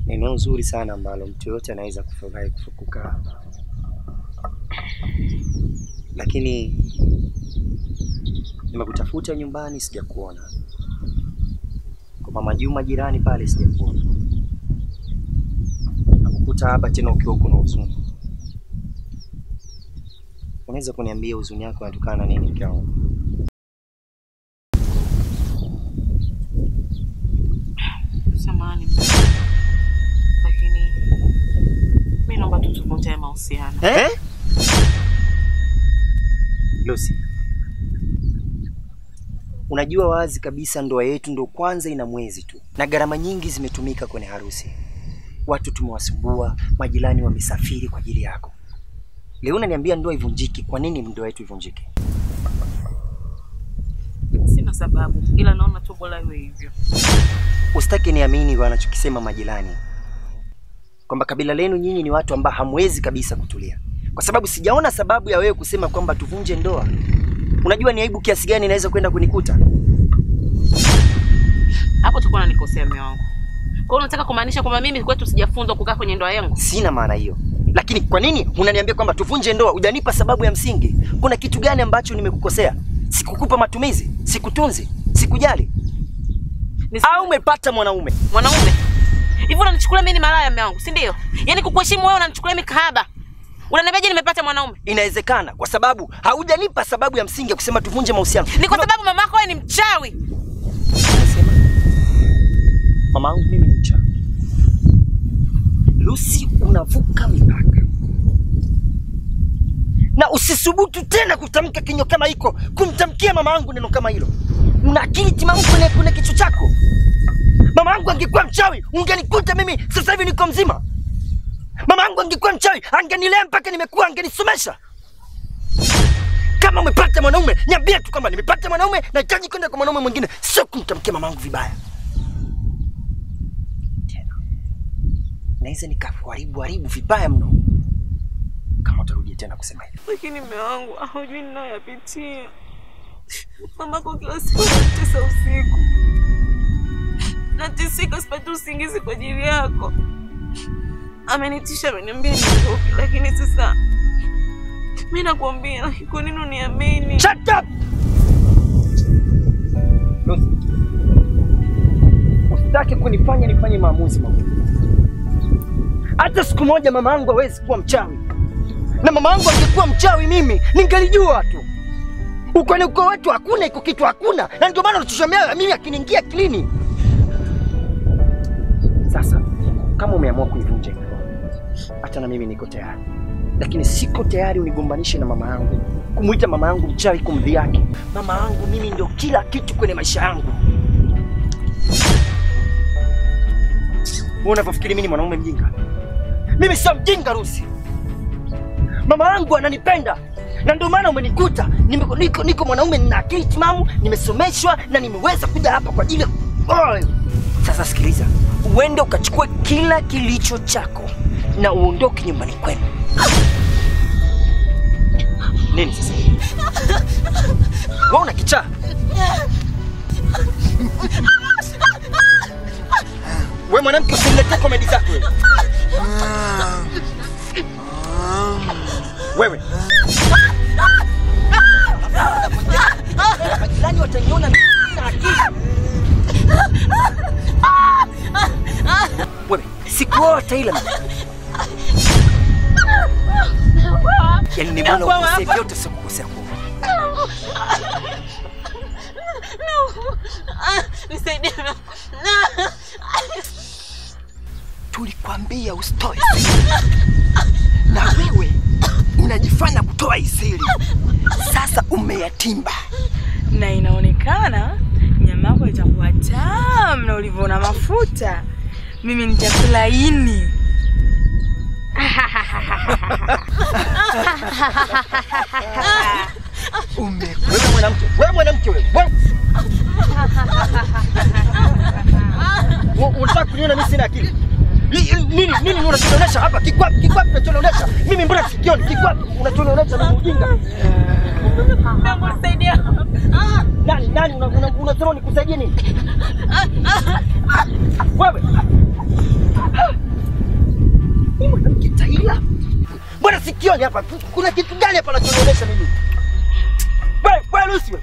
Eneo nzuri sana ambalo mtu yote anaweza kufurahi kufukuka. Lakini nimekutafuta nyumbani sijakuona. Kwa Mama Juma jirani pale sijakuona. Nakukuta hapa tena ukiwa kuna huzuni. Unaweza kuniambia huzuni yako inatokana na nini mke wangu? Samahani. Lakini mimi naomba tuvunje mahusiano. Lucy, unajua wazi kabisa ndoa yetu ndo kwanza ina mwezi tu na gharama nyingi zimetumika kwenye harusi. Watu tumewasumbua, majirani wamesafiri kwa ajili yako. Leo unaniambia ndoa ivunjike. Kwa nini ndoa yetu ivunjike? Sina sababu, ila naona tu bora iwe hivyo. Usitaki niamini wanachokisema majirani, kwamba kabila lenu nyinyi ni watu ambao hamwezi kabisa kutulia. Kwa sababu sijaona sababu ya wewe kusema kwamba tuvunje ndoa. Unajua ni aibu kiasi gani inaweza kwenda kunikuta? Hapo tuko na nikosea mume wangu. Kwa hiyo unataka kumaanisha kwamba mimi kwetu sijafunzwa kukaa kwenye ndoa yangu? Sina maana hiyo. Lakini kwa nini unaniambia kwamba tuvunje ndoa? Hujanipa sababu ya msingi. Kuna kitu gani ambacho nimekukosea? Sikukupa matumizi, sikutunzi, sikujali. Au umepata mwanaume? Mwanaume? Hivi unanichukulia mimi ni malaya mume wangu, si ndio? Yaani kukuheshimu wewe unanichukulia mimi kahaba. Unaniambiaje nimepata mwanaume? Inawezekana kwa sababu haujanipa sababu ya msingi ya kusema tuvunje mahusiano. Ni kwa sababu mamako wewe ni mchawi. Unasema mamangu mimi ni mchawi? Lucy, unavuka mipaka. Na usisubutu tena kutamka kinyo kama hiko, kumtamkia mamangu neno kama hilo. Una akili timamu kwenye kichwa chako? Mamangu angekuwa mchawi, ungenikuta mimi sasa hivi niko mzima. Mamangu angekuwa mchawi, angenilea mpaka nimekuwa, angenisomesha. Kama umepata mwanaume, niambia tu kwamba nimepata mwanaume na nahitaji kwenda kwa mwanaume mwingine, sio kumtamkia mamangu vibaya. Tena naweza nikakuharibu vibaya mno kama utarudia tena kusema hivyo. Lakini mume wangu hujui ninayopitia. Mamako kila siku anatesa usiku. Nateseka, sipati usingizi kwa ajili yako. Amenitisha, ameniambia niondoke, lakini sasa mimi nakwambia, kwa nini uniamini? Shut up! Lucy, usitaki kunifanya nifanye maamuzi magumu. Hata siku moja mamangu hawezi kuwa mchawi. Na mamangu angekuwa mchawi mimi ningelijua tu. Uko wetu hakuna iko kitu hakuna. Na ndio maana unachoshomea mimi akiniingia akilini. Sasa kama umeamua kuivunja ndoa, hata na mimi niko tayari. Lakini siko tayari unigombanishe na mama yangu. Kumuita mama yangu mchawi, kumdhihaki. Mama yangu mimi ndio kila kitu kwenye maisha yangu. Wewe unafikiri mimi ni mwanaume mjinga? Mimi sio mjinga Lucy. Mama yangu ananipenda. Na ndio maana umenikuta niko mwanaume na akili timamu, nimesomeshwa na nimeweza kuja hapa kwa ajili. Sasa sikiliza, uende ukachukue kila kilicho chako na uondoke nyumbani kwenu. Nini sasa? Wewe una kichaa? Wewe mwanamke usinilete comedy zako wewe. Wewe. Majirani wataniona na akili. taila. Yaani ni bwana ukose vyote sio kukosea kwa. Nisaidie. Tulikwambia usitoe siri. Na wewe unajifanya kutoa siri. Sasa umeyatimba. Na inaonekana nyama yako itakuwa tamu na ulivyoona mafuta. Mimi nitakula ini. Wewe mwanamke wewe. Unataka kuniona mimi sina akili? Nini unachonionyesha hapa? Kikwapi unachonionyesha? Mimi mbona sikioni? Kikwapi unachonionyesha mimi ujinga? Mungu nisaidie. Nani unasema nikusaidie nini? Wewe. Mimi mwanamke taila. Mbona sikioni hapa? Kuna kitu gani hapa unachonionyesha mimi? Wewe Lucy.